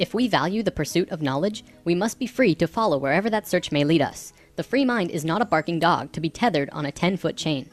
If we value the pursuit of knowledge, we must be free to follow wherever that search may lead us. The free mind is not a barking dog to be tethered on a 10-foot chain.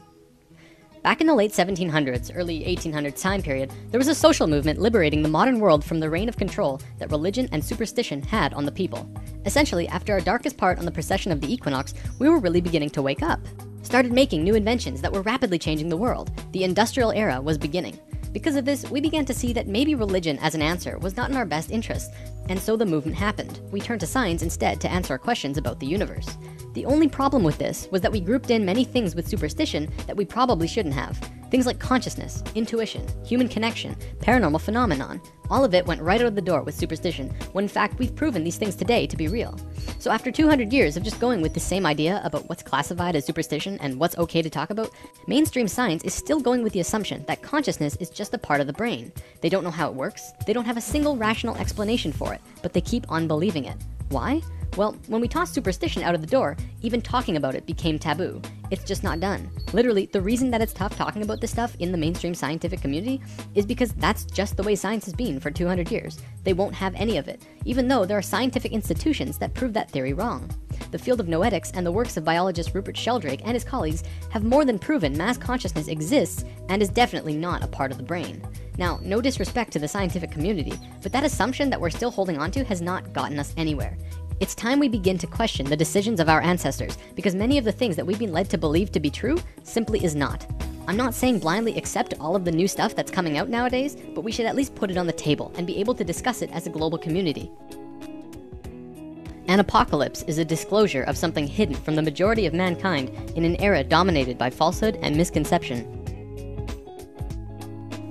Back in the late 1700s, early 1800s time period, there was a social movement liberating the modern world from the reign of control that religion and superstition had on the people. Essentially, after our darkest part on the precession of the equinox, we were really beginning to wake up. Started making new inventions that were rapidly changing the world. The industrial era was beginning. Because of this, we began to see that maybe religion as an answer was not in our best interest, and so the movement happened. We turned to science instead to answer our questions about the universe. The only problem with this was that we grouped in many things with superstition that we probably shouldn't have. Things like consciousness, intuition, human connection, paranormal phenomenon. All of it went right out of the door with superstition, when in fact we've proven these things today to be real. So after 200 years of just going with the same idea about what's classified as superstition and what's okay to talk about, mainstream science is still going with the assumption that consciousness is just a part of the brain. They don't know how it works, they don't have a single rational explanation for it, but they keep on believing it. Why? Well, when we tossed superstition out of the door, even talking about it became taboo. It's just not done. Literally, the reason that it's tough talking about this stuff in the mainstream scientific community is because that's just the way science has been for 200 years. They won't have any of it, even though there are scientific institutions that prove that theory wrong. The field of noetics and the works of biologist Rupert Sheldrake and his colleagues have more than proven mass consciousness exists and is definitely not a part of the brain. Now, no disrespect to the scientific community, but that assumption that we're still holding onto has not gotten us anywhere. It's time we begin to question the decisions of our ancestors, because many of the things that we've been led to believe to be true simply is not. I'm not saying blindly accept all of the new stuff that's coming out nowadays, but we should at least put it on the table and be able to discuss it as a global community. An apocalypse is a disclosure of something hidden from the majority of mankind in an era dominated by falsehood and misconception.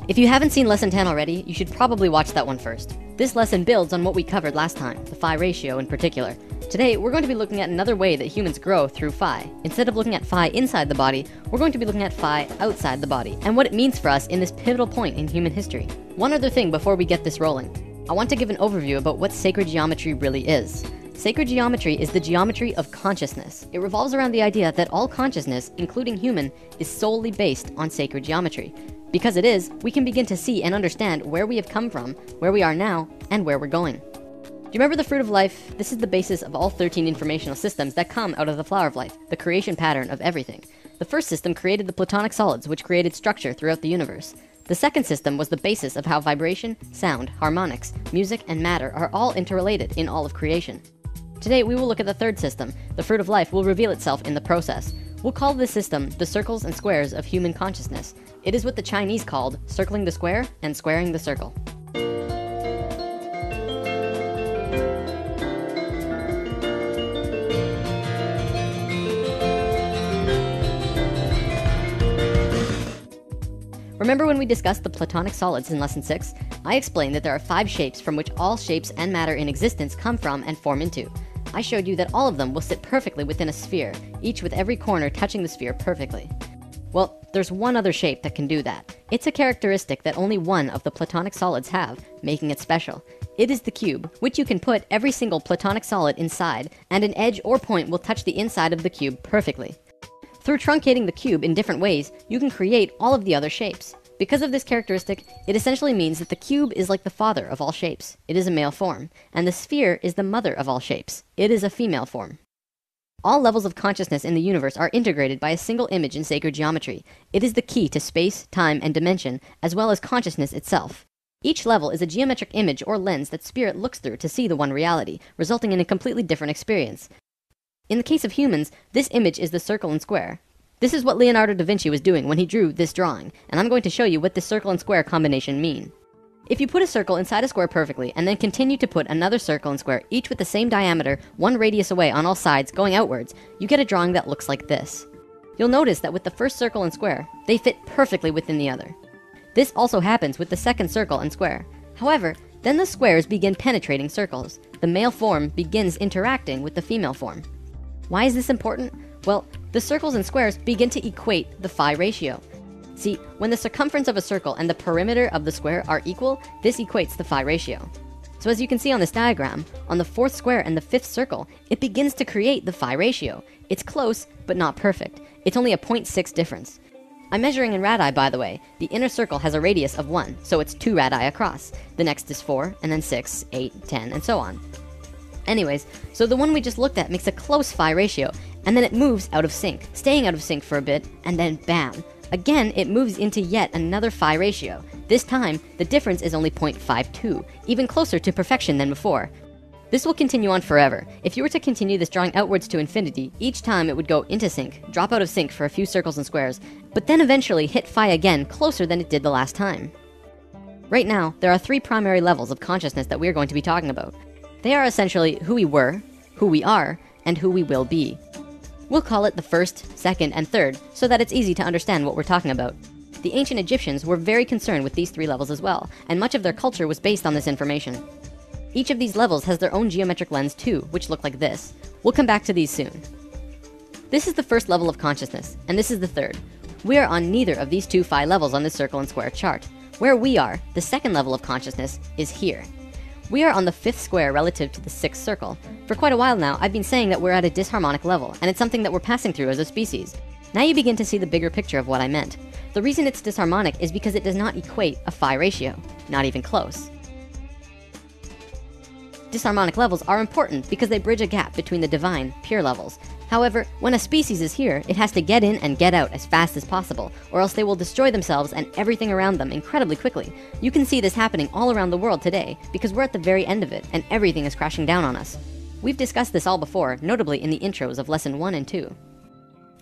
If you haven't seen lesson 10 already, you should probably watch that one first. This lesson builds on what we covered last time, the phi ratio in particular. Today, we're going to be looking at another way that humans grow through phi. Instead of looking at phi inside the body, we're going to be looking at phi outside the body, and what it means for us in this pivotal point in human history. One other thing before we get this rolling. I want to give an overview about what sacred geometry really is. Sacred geometry is the geometry of consciousness. It revolves around the idea that all consciousness, including human, is solely based on sacred geometry. Because it is, we can begin to see and understand where we have come from, where we are now, and where we're going. Do you remember the fruit of life? This is the basis of all 13 informational systems that come out of the flower of life, the creation pattern of everything. The first system created the platonic solids, which created structure throughout the universe. The second system was the basis of how vibration, sound, harmonics, music, and matter are all interrelated in all of creation. Today, we will look at the third system. The fruit of life will reveal itself in the process. We'll call this system the circles and squares of human consciousness. It is what the Chinese called circling the square and squaring the circle. Remember when we discussed the platonic solids in lesson 6? I explained that there are 5 shapes from which all shapes and matter in existence come from and form into. I showed you that all of them will sit perfectly within a sphere, each with every corner touching the sphere perfectly. Well, there's one other shape that can do that. It's a characteristic that only one of the platonic solids have, making it special. It is the cube, which you can put every single platonic solid inside, and an edge or point will touch the inside of the cube perfectly. Through truncating the cube in different ways, you can create all of the other shapes. Because of this characteristic, it essentially means that the cube is like the father of all shapes. It is a male form. And the sphere is the mother of all shapes. It is a female form. All levels of consciousness in the universe are integrated by a single image in sacred geometry. It is the key to space, time, and dimension, as well as consciousness itself. Each level is a geometric image or lens that spirit looks through to see the one reality, resulting in a completely different experience. In the case of humans, this image is the circle and square. This is what Leonardo da Vinci was doing when he drew this drawing, and I'm going to show you what this circle and square combination mean. If you put a circle inside a square perfectly, and then continue to put another circle and square, each with the same diameter, one radius away on all sides, going outwards, you get a drawing that looks like this. You'll notice that with the first circle and square, they fit perfectly within the other. This also happens with the second circle and square. However, then the squares begin penetrating circles. The male form begins interacting with the female form. Why is this important? Well, the circles and squares begin to equate the phi ratio. See, when the circumference of a circle and the perimeter of the square are equal, this equates the phi ratio. So as you can see on this diagram, on the 4th square and the 5th circle, it begins to create the phi ratio. It's close, but not perfect. It's only a 0.6 difference. I'm measuring in radii, by the way. The inner circle has a radius of 1, so it's 2 radii across. The next is 4, and then 6, 8, 10, and so on. Anyways, so the one we just looked at makes a close phi ratio, and then it moves out of sync, staying out of sync for a bit, and then bam! Again, it moves into yet another phi ratio. This time, the difference is only 0.52, even closer to perfection than before. This will continue on forever. If you were to continue this drawing outwards to infinity, each time it would go into sync, drop out of sync for a few circles and squares, but then eventually hit phi again closer than it did the last time. Right now, there are 3 primary levels of consciousness that we are going to be talking about. They are essentially who we were, who we are, and who we will be. We'll call it the first, second, and third, so that it's easy to understand what we're talking about. The ancient Egyptians were very concerned with these 3 levels as well, and much of their culture was based on this information. Each of these levels has their own geometric lens too, which look like this. We'll come back to these soon. This is the first level of consciousness, and this is the third. We are on neither of these 2 phi levels on this circle and square chart. Where we are, the second level of consciousness, is here. We are on the 5th square relative to the 6th circle. For quite a while now, I've been saying that we're at a disharmonic level, and it's something that we're passing through as a species. Now you begin to see the bigger picture of what I meant. The reason it's disharmonic is because it does not equate a phi ratio, not even close. Disharmonic levels are important because they bridge a gap between the divine, pure levels. However, when a species is here, it has to get in and get out as fast as possible, or else they will destroy themselves and everything around them incredibly quickly. You can see this happening all around the world today, because we're at the very end of it, and everything is crashing down on us. We've discussed this all before, notably in the intros of lesson 1 and 2.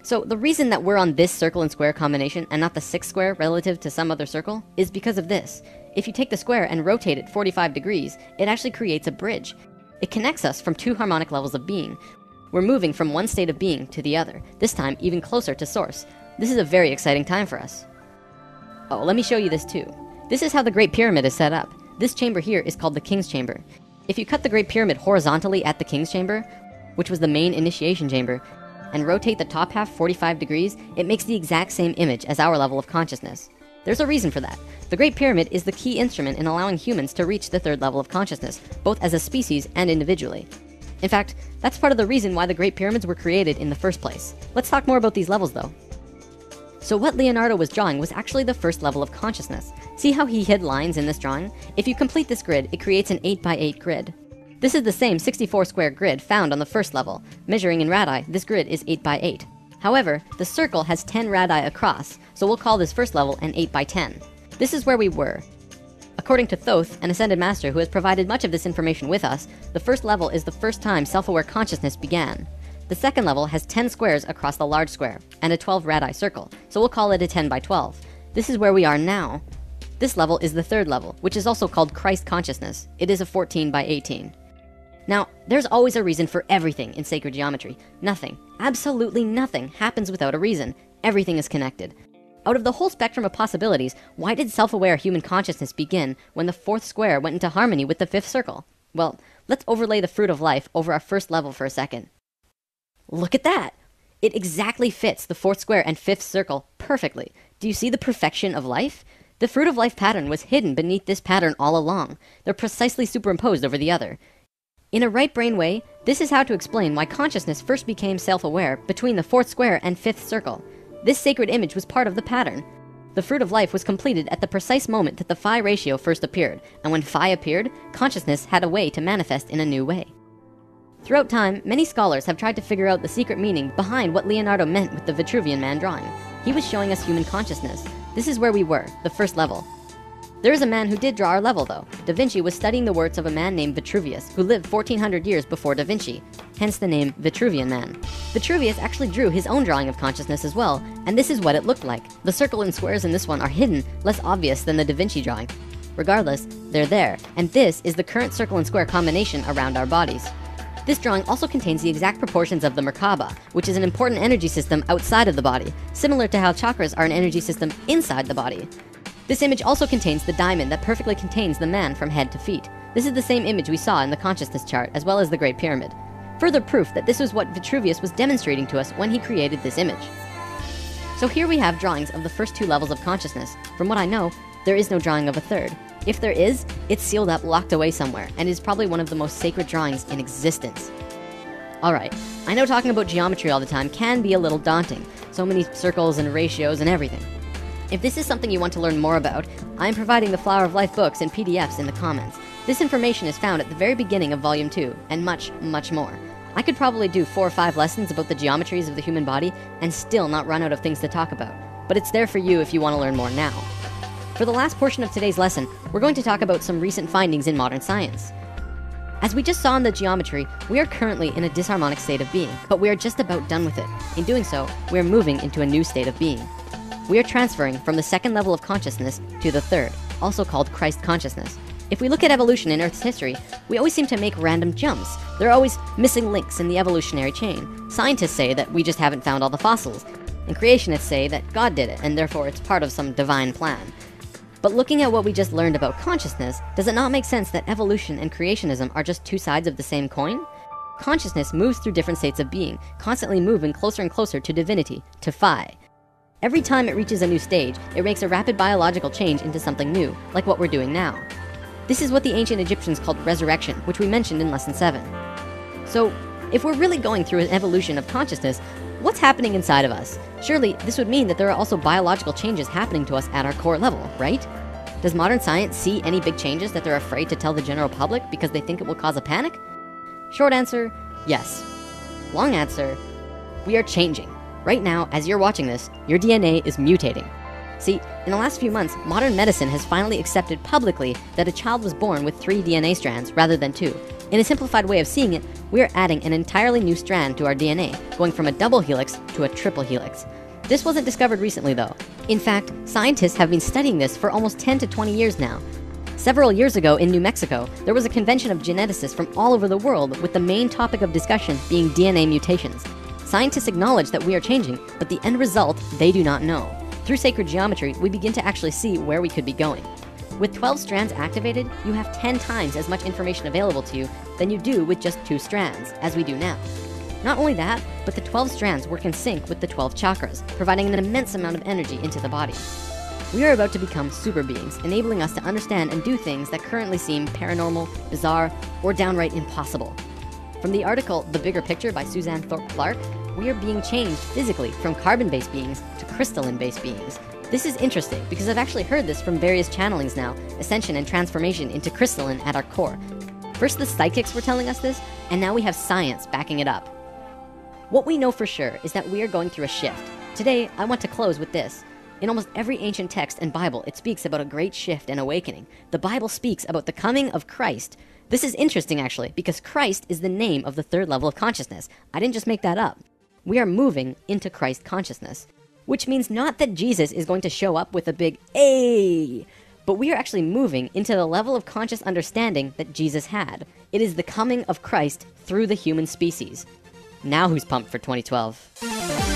So the reason that we're on this circle and square combination and not the 6th square relative to some other circle is because of this. If you take the square and rotate it 45 degrees, it actually creates a bridge. It connects us from 2 harmonic levels of being. We're moving from one state of being to the other, this time even closer to source. This is a very exciting time for us. Oh, let me show you this too. This is how the Great Pyramid is set up. This chamber here is called the King's Chamber. If you cut the Great Pyramid horizontally at the King's Chamber, which was the main initiation chamber, and rotate the top half 45 degrees, it makes the exact same image as our level of consciousness. There's a reason for that. The Great Pyramid is the key instrument in allowing humans to reach the 3rd level of consciousness, both as a species and individually. In fact, that's part of the reason why the Great Pyramids were created in the first place. Let's talk more about these levels though. So what Leonardo was drawing was actually the first level of consciousness. See how he hid lines in this drawing? If you complete this grid, it creates an 8x8 grid. This is the same 64 square grid found on the first level. Measuring in radii, this grid is 8x8. However, the circle has 10 radii across, so we'll call this first level an 8x10. This is where we were. According to Thoth, an Ascended Master who has provided much of this information with us, the first level is the first time self-aware consciousness began. The second level has 10 squares across the large square, and a 12 radii circle, so we'll call it a 10x12. This is where we are now. This level is the 3rd level, which is also called Christ consciousness. It is a 14x18. Now, there's always a reason for everything in sacred geometry. Nothing, absolutely nothing, happens without a reason. Everything is connected. Out of the whole spectrum of possibilities, why did self-aware human consciousness begin when the 4th square went into harmony with the 5th circle? Well, let's overlay the fruit of life over our first level for a second. Look at that! It exactly fits the 4th square and 5th circle perfectly. Do you see the perfection of life? The fruit of life pattern was hidden beneath this pattern all along. They're precisely superimposed over the other. In a right brain way, this is how to explain why consciousness first became self-aware between the 4th square and 5th circle. This sacred image was part of the pattern. The fruit of life was completed at the precise moment that the phi ratio first appeared, and when phi appeared, consciousness had a way to manifest in a new way. Throughout time, many scholars have tried to figure out the secret meaning behind what Leonardo meant with the Vitruvian Man drawing. He was showing us human consciousness. This is where we were, the first level. There is a man who did draw our level though. Da Vinci was studying the works of a man named Vitruvius, who lived 1400 years before Da Vinci, hence the name Vitruvian Man. Vitruvius actually drew his own drawing of consciousness as well, and this is what it looked like. The circle and squares in this one are hidden, less obvious than the Da Vinci drawing. Regardless, they're there, and this is the current circle and square combination around our bodies. This drawing also contains the exact proportions of the Merkaba, which is an important energy system outside of the body, similar to how chakras are an energy system inside the body. This image also contains the diamond that perfectly contains the man from head to feet. This is the same image we saw in the consciousness chart, as well as the Great Pyramid. Further proof that this was what Vitruvius was demonstrating to us when he created this image. So here we have drawings of the first 2 levels of consciousness. From what I know, there is no drawing of a third. If there is, it's sealed up, locked away somewhere, and is probably one of the most sacred drawings in existence. Alright, I know talking about geometry all the time can be a little daunting. So many circles and ratios and everything. If this is something you want to learn more about, I am providing the Flower of Life books and PDFs in the comments. This information is found at the very beginning of Volume 2, and much, much more. I could probably do 4 or 5 lessons about the geometries of the human body and still not run out of things to talk about. But it's there for you if you want to learn more now. For the last portion of today's lesson, we're going to talk about some recent findings in modern science. As we just saw in the geometry, we are currently in a disharmonic state of being, but we are just about done with it. In doing so, we are moving into a new state of being. We are transferring from the second level of consciousness to the third, also called Christ consciousness. If we look at evolution in Earth's history, we always seem to make random jumps. There are always missing links in the evolutionary chain. Scientists say that we just haven't found all the fossils, and creationists say that God did it, and therefore it's part of some divine plan. But looking at what we just learned about consciousness, does it not make sense that evolution and creationism are just two sides of the same coin? Consciousness moves through different states of being, constantly moving closer and closer to divinity, to Phi. Every time it reaches a new stage, it makes a rapid biological change into something new, like what we're doing now. This is what the ancient Egyptians called resurrection, which we mentioned in lesson 7. So, if we're really going through an evolution of consciousness, what's happening inside of us? Surely, this would mean that there are also biological changes happening to us at our core level, right? Does modern science see any big changes that they're afraid to tell the general public because they think it will cause a panic? Short answer, yes. Long answer, we are changing. Right now, as you're watching this, your DNA is mutating. See, in the last few months, modern medicine has finally accepted publicly that a child was born with 3 DNA strands rather than 2. In a simplified way of seeing it, we are adding an entirely new strand to our DNA, going from a double helix to a triple helix. This wasn't discovered recently though. In fact, scientists have been studying this for almost 10 to 20 years now. Several years ago in New Mexico, there was a convention of geneticists from all over the world with the main topic of discussion being DNA mutations. Scientists acknowledge that we are changing, but the end result, they do not know. Through sacred geometry, we begin to actually see where we could be going. With 12 strands activated, you have 10 times as much information available to you than you do with just 2 strands, as we do now. Not only that, but the 12 strands work in sync with the 12 chakras, providing an immense amount of energy into the body. We are about to become super beings, enabling us to understand and do things that currently seem paranormal, bizarre, or downright impossible. From the article, The Bigger Picture by Suzanne Thorpe Clarke, we are being changed physically from carbon-based beings to crystalline-based beings. This is interesting because I've actually heard this from various channelings now, ascension and transformation into crystalline at our core. First the psychics were telling us this, and now we have science backing it up. What we know for sure is that we are going through a shift. Today, I want to close with this. In almost every ancient text and Bible, it speaks about a great shift and awakening. The Bible speaks about the coming of Christ. This is interesting actually, because Christ is the name of the third level of consciousness. I didn't just make that up. We are moving into Christ consciousness, which means not that Jesus is going to show up with a big "Ay," but we are actually moving into the level of conscious understanding that Jesus had. It is the coming of Christ through the human species. Now who's pumped for 2012?